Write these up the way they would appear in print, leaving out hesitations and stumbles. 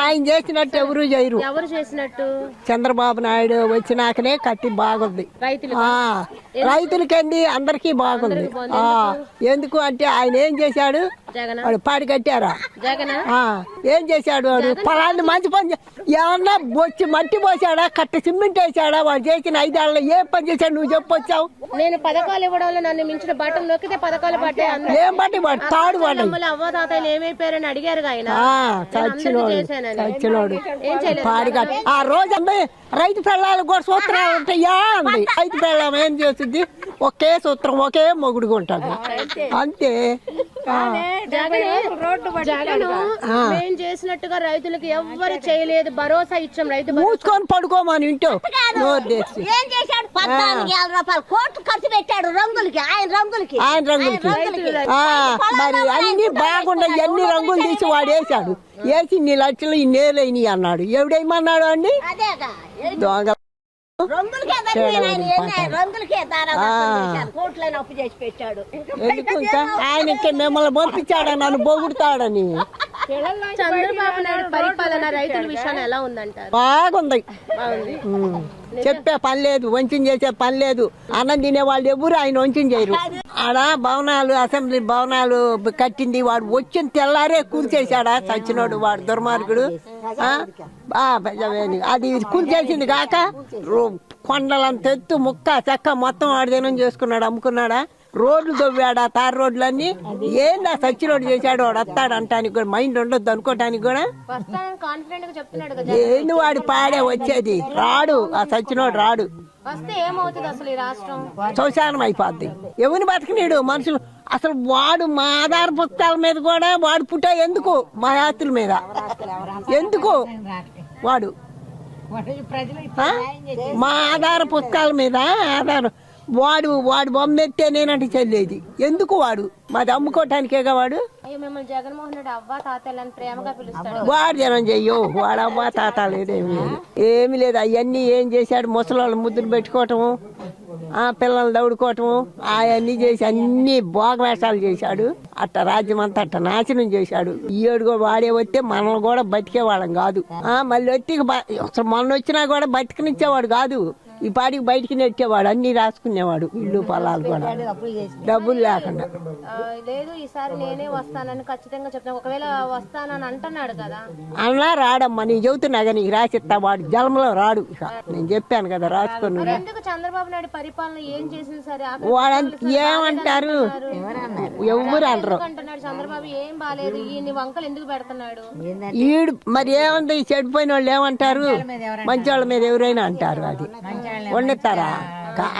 ఆయన చేసినట్టు ఎవరు చేయరు. ఎవరు చేసినట్టు? చంద్రబాబు నాయుడు వచ్చినాకనే కట్టి బాగుంది. రైతులకండి అందరికీ బాగుంది. ఎందుకు అంటే ఆయన ఏం చేశాడు? వాడు పాడి కట్టారా? ఏం చేశాడు? వాడు పొలాన్ని మంచి పని ఏమన్నా బొచ్చి మట్టి పోసాడా, కట్ట సిమెంట్ వేసాడా? వాడు చేసిన 5 ఏళ్ళలో ఏం పని చేశాడు నువ్వు చెప్పొచ్చావు? నేను పథకాలు ఇవ్వడంలో నన్ను మించిన బట్టలు నొక్కితే పథకాలు పట్టే. ఏం బట్టి వాడు తాడు వాడు అవ్వ తాతయ్యలు ఏమైపోయారని అడిగారు ఆయన. చచ్చినోడు పాడి కట్టి ఆ రోజు అంది రైతు పిల్లలు కూడా సూత్రాలు ఉంటాయా అంది. రైతు పిల్లం ఏం చేస్తుంది? ఒకే సూత్రం ఒకే మొగుడుగా ఉంటుంది అంతే. మేము చేసినట్టుగా రైతులకు ఎవ్వరు చేయలేదు. భరోసా ఇచ్చాం. రైతు మూసుకొని పడుకోమని ఇంటో ఏం చేశాడు? 14,000 రూపాయలు కోట్లు ఖర్చు పెట్టాడు రంగులకి. ఆయన రంగులకి మరి అన్ని బాగుండయి. అన్ని రంగులు తీసి వాడు వేసాడు. వేసి ఇన్ని లక్షలు ఇన్ని వేలైనవి అన్నాడు. ఎవడేమన్నాడు అండి? దొంగ ఆయనకి మిమ్మల్ని పంపించాడని నన్ను పొగుడుతాడని. చంద్రబాబు నాయుడు పరిపాలన రైతుల విషయాన్ని ఎలా ఉందంటారు? బాగుంది. చెప్పే పని లేదు, వంచన చేసే పని లేదు. అన్నం తినే వాళ్ళు ఎవరు ఆయన వంచన చేయరు. ఆడ భవనాలు అసెంబ్లీ భవనాలు కట్టింది వాడు వచ్చిన తెల్లారే కూల్చేశాడా చచ్చినోడు వాడు దుర్మార్గుడు. అది కూల్చేసింది కాక కొండలంత ఎత్తు ముక్క చెక్క మొత్తం ఆడదేనం చేసుకున్నాడు, అమ్ముకున్నాడా? రోడ్లు దొవ్వాడా? తారు రోడ్లన్నీ ఏందా సచ్చినోడు చేశాడు. వాడు వస్తాడు అంటానికి కూడా మైండ్ ఉండొద్దు అనుకోటానికి కూడా. ఏంది వాడి పాడే వచ్చేది? రాడు ఆ సచ్చినోడు రాడు. శౌచానం అయిపోద్ది. ఎవరిని బతకనీడు మనుషులు. అసలు వాడు మా ఆధార పుస్తకాల మీద కూడా వాడు పుట్టా ఎందుకు? మా ఆస్తుల మీద ఎందుకు? వాడు మా ఆధార పుస్తకాల మీద వాడు బొమ్మ ఎత్తే నేనంటే చెల్లేది ఎందుకు? వాడు మాది అమ్ముకోవటానికేగా. వాడు వాడు జనం చెయ్యో వాడు అవ్వ తాత లేదేమి లేదు, ఏమి లేదు. అవన్నీ ఏం చేశాడు? ముసలోళ్ళు ముద్దులు పెట్టుకోవటము, పిల్లలు దౌడుకోవటము, అవన్నీ చేసి అన్ని భోగవేషాలు చేశాడు. అట్ట రాజ్యం అంతా అట్ట నాశనం చేశాడు. ఈ ఏడు కూడా వాడే వస్తే మనల్ని కూడా బతికే వాళ్ళం కాదు. మళ్ళీ వచ్చి అసలు మొన్న వచ్చినా కూడా బతికనిచ్చేవాడు కాదు. ఈ పాటికి బయటికి నెట్టేవాడు, అన్ని రాసుకునేవాడు. ఇల్లు పొలాలు కూడా డబ్బులు లేకుండా. లేదు ఈసారి నేనే వస్తానని ఖచ్చితంగా చెప్తాను. ఒకవేళ వస్తానని అంటున్నాడు కదా. అన్నా రాడమ్మా, నేను చెబుతున్నా కానీ నీకు రాసిస్తా. వాడు జలంలో రాడు. నేను చెప్పాను కదా రాసుకుని. చంద్రబాబు నాయుడు పరిపాలన ఏం చేసింది సరే వాడంత ఏమంటారు? ఎవరు అనరు. చంద్రబాబు ఏం బాలేదు, ఈ వంకలు ఎందుకు పెడుతున్నాడు? ఈడు మరి ఏమంటే చెడిపోయిన వాళ్ళు ఏమంటారు? మంచి వాళ్ళ మీద ఎవరైనా అంటారు. అది వండుతారా?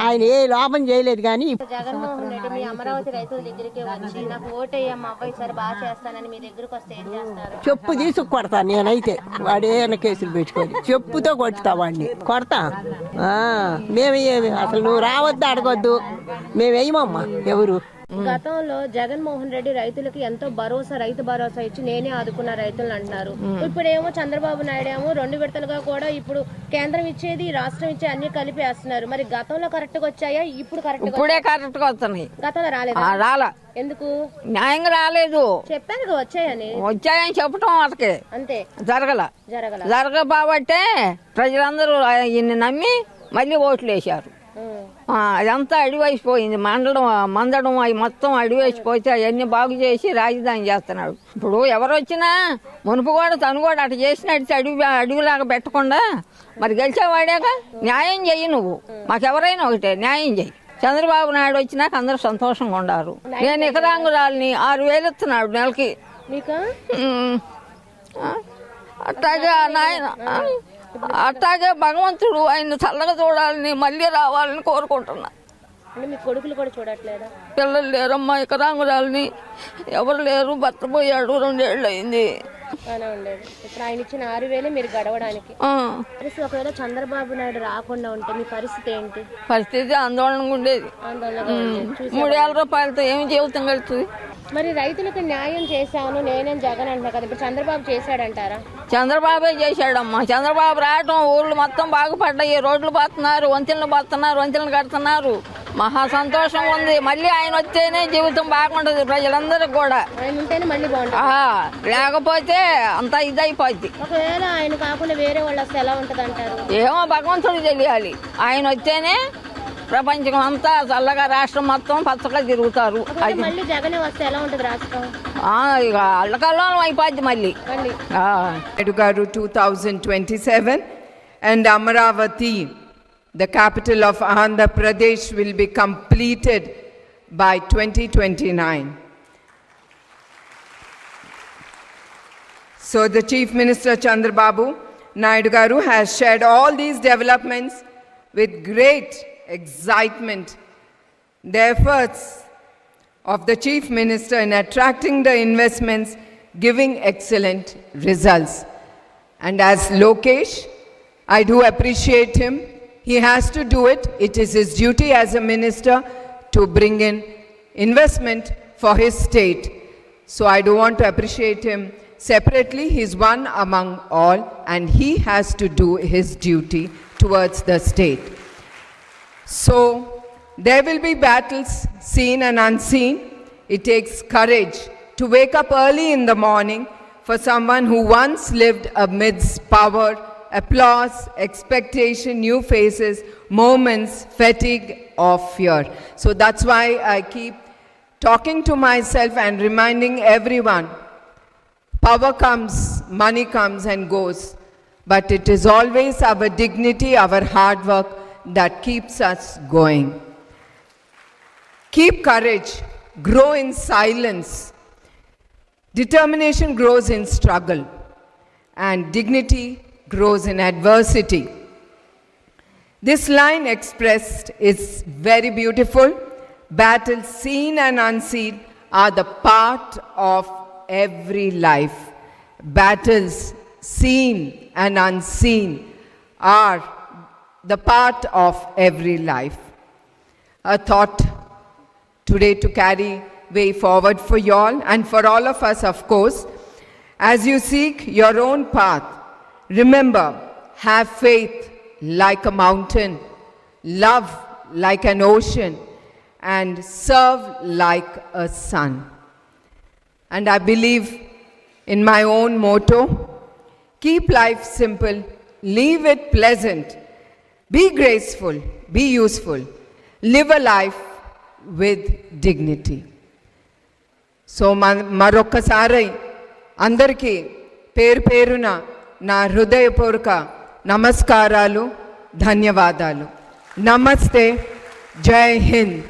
ఆయన ఏ లాభం చేయలేదు. కానీ జగన్మోహన్ రెడ్డి మీ అమరావతి రైతుల దగ్గరికి వచ్చి నాకు ఓటేయమ్మ అబ్బాయి సరే బాగా చేస్తానని మీ దగ్గరకు వస్తే ఏం చేస్తారు? చెప్పు తీసుకు కొడతా. నేనైతే వాడేమైనా కేసులు పెట్టుకొని చెప్పుతో కొట్టుతా వాడిని. కొడతా. మేమేమి అసలు నువ్వు రావద్దు అడగొద్దు. మేమేమమ్మా ఎవరు? గతంలో జగన్మోహన్ రెడ్డి రైతులకు ఎంతో భరోసా, రైతు భరోసా ఇచ్చి నేనే ఆదుకున్న రైతులు అంటున్నారు. ఇప్పుడేమో చంద్రబాబు నాయుడు ఏమో 2 విడతలుగా కూడా ఇప్పుడు కేంద్రం ఇచ్చేది రాష్ట్రం ఇచ్చే అన్ని కలిపి వేస్తున్నారు. మరి గతంలో కరెక్ట్ గా వచ్చాయా? ఇప్పుడు ఇప్పుడే కరెక్ట్ గా వస్తున్నాయి. గతంలో రాలేదు. రాలా. ఎందుకు? న్యాయంగా రాలేదు. చెప్పాను వచ్చాయని. వచ్చాయని చెప్పటం వాళ్ళకి అంతే. జరగబాబట్టే ప్రజలందరూ ఈయన్ని నమ్మి మళ్ళీ ఓట్లు వేశారు. అదంతా అడివేసిపోయింది. మందడం అవి మొత్తం అడివేసిపోతే అవన్నీ బాగు చేసి రాజధాని చేస్తున్నాడు. ఇప్పుడు ఎవరు వచ్చినా మునుపు కూడా తను కూడా అటు చేసినట్టు అడవిలాగా పెట్టకుండా మరి గెలిచేవాడేగా. న్యాయం చెయ్యి నువ్వు. మాకెవరైనా ఒకటే న్యాయం చెయ్యి. చంద్రబాబు నాయుడు వచ్చినాక అందరూ సంతోషంగా ఉండారు. నేను ఇకరాంగురాలని 6,000 ఇస్తున్నాడు నెలకి. అట్లాగే భగవంతుడు ఆయన చల్లగా చూడాలని మళ్ళీ రావాలని కోరుకుంటున్నా. కొడుకులు కూడా చూడట్లేదా? పిల్లలు లేరమ్మా, ఇకరాంగురాలని ఎవరు లేరు. భర్త పోయాడు, 2 ఏళ్ళు అయింది. ఇప్పుడు ఆయన ఇచ్చిన 6,000 మీరు గడవడానికి. ఒకవేళ చంద్రబాబు నాయుడు రాకుండా ఉంటే మీ పరిస్థితి ఏంటి? పరిస్థితి ఆందోళనగా ఉండేది. 3,000 రూపాయలతో ఏమి జీవితం గడుతుంది? మరి రైతులకు న్యాయం చేశాను నేనేం జగన్ అంటున్నా కదా, ఇప్పుడు చంద్రబాబు చేశాడంటారా? చంద్రబాబే చేశాడమ్మా. చంద్రబాబు రావటం ఊళ్ళు మొత్తం బాగుపడ్డాయి. రోడ్లు పోతున్నారు, వంతెనలు పోతున్నారు, వంతెనలు కడుతున్నారు. మహా సంతోషం ఉంది. మళ్ళీ ఆయన వస్తేనే జీవితం బాగుంటది ప్రజలందరికి కూడా. ఆయన ఉంటేనే మళ్ళీ బాగుంటుంది, లేకపోతే అంతా ఇదైపోద్ది. ఒకవేళ ఆయన కాకుండా వేరే వాళ్ళు వస్తే ఎలా ఉంటది అంటారు? ఏమో భగవంతుడు తెలియాలి. ఆయన వస్తేనే ప్రపంచం అంతా చల్లగా రాష్ట్రం మొత్తం పచ్చగా తిరుగుతారు. మళ్ళీ జగన్ వస్తే ఎలా ఉంటది రాష్ట్రం? ఇక అల్లకల్లోలం అయిపోద్ది మళ్ళీ. Naidu garu 2027 and Amaravati, the capital of Andhra Pradesh, will be completed by 2029. So the Chief Minister Chandrababu Naidu garu has shared all these developments with great excitement. The efforts of the Chief Minister in attracting the investments giving excellent results. And as Lokesh, I do appreciate him. He has to do it. It is his duty as a minister to bring in investment for his state. So I do want to appreciate him separately. He's one among all and he has to do his duty towards the state. So there will be battles seen and unseen. It takes courage to wake up early in the morning for someone who once lived amidst power, applause, expectation, new faces, moments, fatigue or fear. So that's why I keep talking to myself and reminding everyone, power comes, money comes and goes, but it is always our dignity, our hard work that keeps us going. Keep courage, grow in silence. Determination grows in struggle and dignity grows in adversity. This line expressed is very beautiful. Battles seen and unseen are the part of every life. Battles seen and unseen are the part of every life. A thought today to carry way forward for you all and for all of us, of course. As you seek your own path, remember, have faith like a mountain, love like an ocean, and serve like a sun. And I believe in my own motto, keep life simple, leave it pleasant, be graceful, be useful, live a life with dignity. So మరొక్కసారి అందరికీ పేరు పేరున నా హృదయపూర్వక నమస్కారాలు, ధన్యవాదాలు. నమస్తే, జై హింద్.